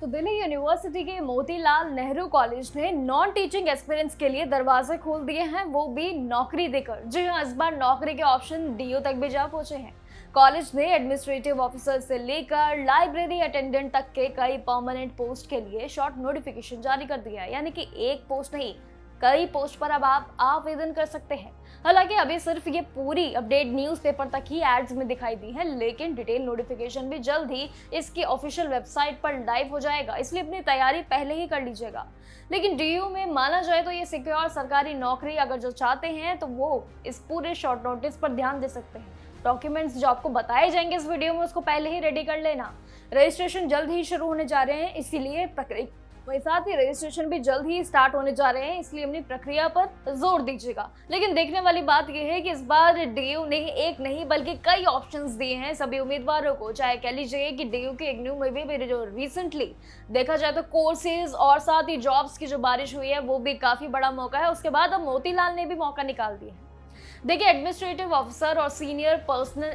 तो दिल्ली यूनिवर्सिटी के मोतीलाल नेहरू कॉलेज ने नॉन टीचिंग एक्सपीरियंस के लिए दरवाजे खोल दिए हैं, वो भी नौकरी देकर। जी हाँ, इस बार नौकरी के ऑप्शन डीओ तक भी जा पहुंचे हैं। कॉलेज ने एडमिनिस्ट्रेटिव ऑफिसर से लेकर लाइब्रेरी अटेंडेंट तक के कई परमानेंट पोस्ट के लिए शॉर्ट नोटिफिकेशन जारी कर दिया है, यानी कि एक पोस्ट नहीं, कई पोस्ट पर अब आप आवेदन कर सकते हैं। हालांकि अभी सिर्फ ये पूरी अपडेट न्यूज़पेपर तक ही एड्स में दिखाई दी है, लेकिन डिटेल नोटिफिकेशन भी जल्द ही इसकी ऑफिशियल वेबसाइट पर लाइव हो जाएगा, इसलिए अपनी तैयारी पहले ही कर लीजिएगा। लेकिन डीयू में माना जाए तो ये सिक्योर सरकारी नौकरी अगर जो चाहते हैं तो वो इस पूरे शॉर्ट नोटिस पर ध्यान दे सकते हैं। डॉक्यूमेंट्स जो आपको बताए जाएंगे इस वीडियो में उसको पहले ही रेडी कर लेना। रजिस्ट्रेशन जल्द ही शुरू होने जा रहे हैं, इसीलिए वही साथ ही रजिस्ट्रेशन भी जल्द ही स्टार्ट होने जा रहे हैं, इसलिए अपनी प्रक्रिया पर जोर दीजिएगा। लेकिन देखने वाली बात यह है कि इस बार डीयू ने एक नहीं बल्कि कई ऑप्शंस दिए हैं सभी उम्मीदवारों को। चाहे कह लीजिए कि डीयू के इग्नू में भी जो रिसेंटली देखा जाए तो कोर्सेज और साथ ही जॉब्स की जो बारिश हुई है वो भी काफी बड़ा मौका है। उसके बाद अब मोतीलाल ने भी मौका निकाल दिया है। देखिए, एडमिनिस्ट्रेटिव ऑफिसर और सीनियर पर्सनल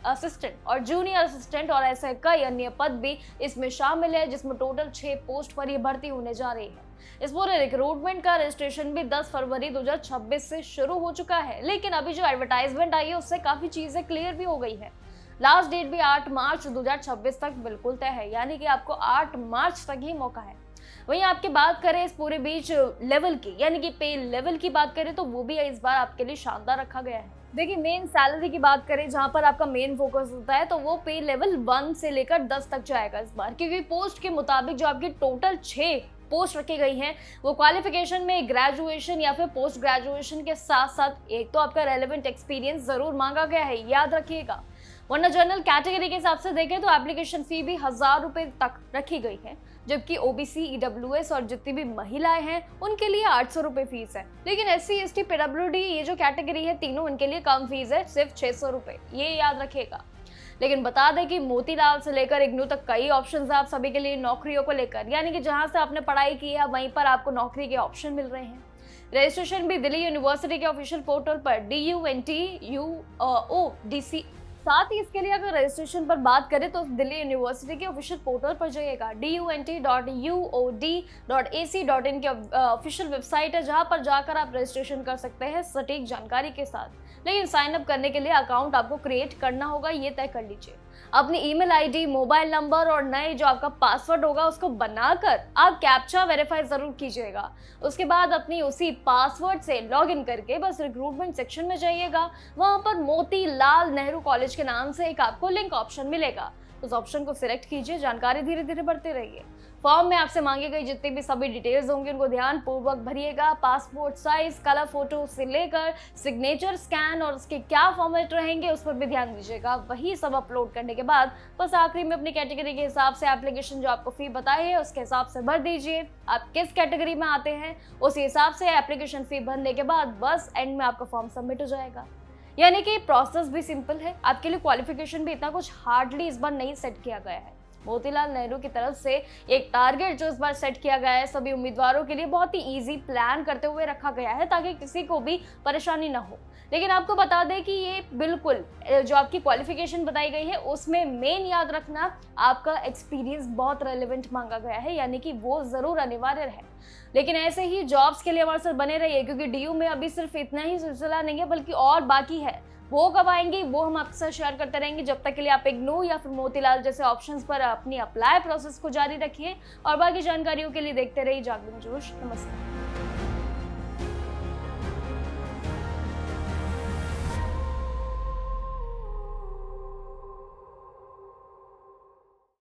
असिस्टेंट और जूनियर असिस्टेंट और ऐसे कई अन्य पद भी इसमें शामिल है, जिसमें टोटल 6 पोस्ट पर ये भर्ती होने जा रही है। इस पूरे रिक्रूटमेंट का रजिस्ट्रेशन भी 10 फरवरी 2026 से शुरू हो चुका है, लेकिन अभी जो एडवर्टाइजमेंट आई है उससे काफी चीजें क्लियर भी हो गई है। लास्ट डेट भी 8 मार्च 2026 तक बिल्कुल तय है, यानी कि आपको 8 मार्च तक ही मौका है। वहीं आपकी बात करें इस पूरे बीच लेवल की, यानी कि पे लेवल की बात करें तो वो भी इस बार आपके लिए शानदार रखा गया है। देखिए, मेन सैलरी की बात करें जहां पर आपका मेन फोकस होता है तो वो पे लेवल 1 से लेकर 10 तक जाएगा इस बार, क्योंकि पोस्ट के मुताबिक जो आपकी टोटल 6 पोस्ट रखी गई हैं वो क्वालिफिकेशन में ग्रेजुएशन या फिर पोस्ट ग्रेजुएशन के साथ साथ एक तो आपका रेलेवेंट एक्सपीरियंस जरूर मांगा गया है, याद रखिएगा। वरना जनरल कैटेगरी के हिसाब से देखें तो एप्लीकेशन फी भी 1000 रुपए तक रखी गई है, जबकि ओबीसी, ईडब्ल्यूएस और जितनी भी महिलाएं हैं उनके लिए 800 रुपए फीस है। लेकिन एससी, एसटी, पीडब्ल्यूडी ये जो कैटेगरी है तीनों, उनके लिए कम फीस है, सिर्फ 600 रुपए, ये याद रखिएगा। लेकिन बता दें कि मोतीलाल से लेकर इग्नू तक कई ऑप्शंस हैं आप सभी के लिए नौकरियों को लेकर, यानी कि जहां से आपने पढ़ाई की है वहीं पर आपको नौकरी के ऑप्शन मिल रहे हैं। रजिस्ट्रेशन भी दिल्ली यूनिवर्सिटी के ऑफिशियल पोर्टल पर DUNTUODC। साथ ही इसके लिए अगर रजिस्ट्रेशन पर बात करें तो दिल्ली यूनिवर्सिटी के ऑफिशियल पोर्टल पर जाइएगा, DUNT.UOD.AC.in की ऑफिशियल वेबसाइट है, जहां पर जाकर आप रजिस्ट्रेशन कर सकते हैं सटीक जानकारी के साथ। लेकिन साइन अप करने के लिए अकाउंट आपको क्रिएट करना होगा, ये तय कर लीजिए। अपनी ईमेल आईडी, मोबाइल नंबर और नए जो आपका पासवर्ड होगा उसको बनाकर आप कैप्चा वेरीफाई जरूर कीजिएगा। उसके बाद अपनी उसी पासवर्ड से लॉगिन करके बस रिक्रूटमेंट सेक्शन में जाइएगा। वहां पर मोतीलाल नेहरू कॉलेज के नाम से एक आपको लिंक ऑप्शन मिलेगा, उस ऑप्शन को सिलेक्ट कीजिए। जानकारी धीरे धीरे बढ़ती रहिए। फॉर्म में आपसे मांगी गई जितनी भी सभी डिटेल्स होंगी उनको ध्यान पूर्वक भरिएगा। पासपोर्ट साइज, कलर फोटो से लेकर सिग्नेचर स्कैन और उसके क्या फॉर्मेट रहेंगे उस पर भी ध्यान दीजिएगा। वही सब अपलोड करने के बाद बस आखिरी में अपनी कैटेगरी के हिसाब से एप्लीकेशन जो आपको फी बताई है उसके हिसाब से भर दीजिए। आप किस कैटेगरी में आते हैं उस हिसाब से एप्लीकेशन फी भरने के बाद बस एंड में आपका फॉर्म सबमिट हो जाएगा। यानी कि प्रोसेस भी सिंपल है, आपके लिए क्वालिफिकेशन भी इतना कुछ हार्डली इस बार नहीं सेट किया गया है। मोतीलाल नेहरू की तरफ से एक टारगेट जो इस बार सेट किया गया है सभी उम्मीदवारों के लिए बहुत ही इजी प्लान करते हुए रखा गया है, ताकि किसी को भी परेशानी ना हो। लेकिन आपको बता दें कि ये बिल्कुल जो आपकी क्वालिफिकेशन बताई गई है उसमें मेन याद रखना आपका एक्सपीरियंस बहुत रेलेवेंट मांगा गया है, यानी कि वो जरूर अनिवार्य है। लेकिन ऐसे ही जॉब्स के लिए हमारे साथ बने रहिए, क्योंकि डीयू में अभी सिर्फ इतना ही सिलसिला नहीं है बल्कि और बाकी है। वो कब आएंगे वो हम आपके साथ शेयर करते रहेंगे। जब तक के लिए आप इग्नू या फिर मोतीलाल जैसे ऑप्शंस पर अपनी अप्लाई प्रोसेस को जारी रखिए और बाकी जानकारियों के लिए देखते रहिए जागरण जोश। नमस्कार।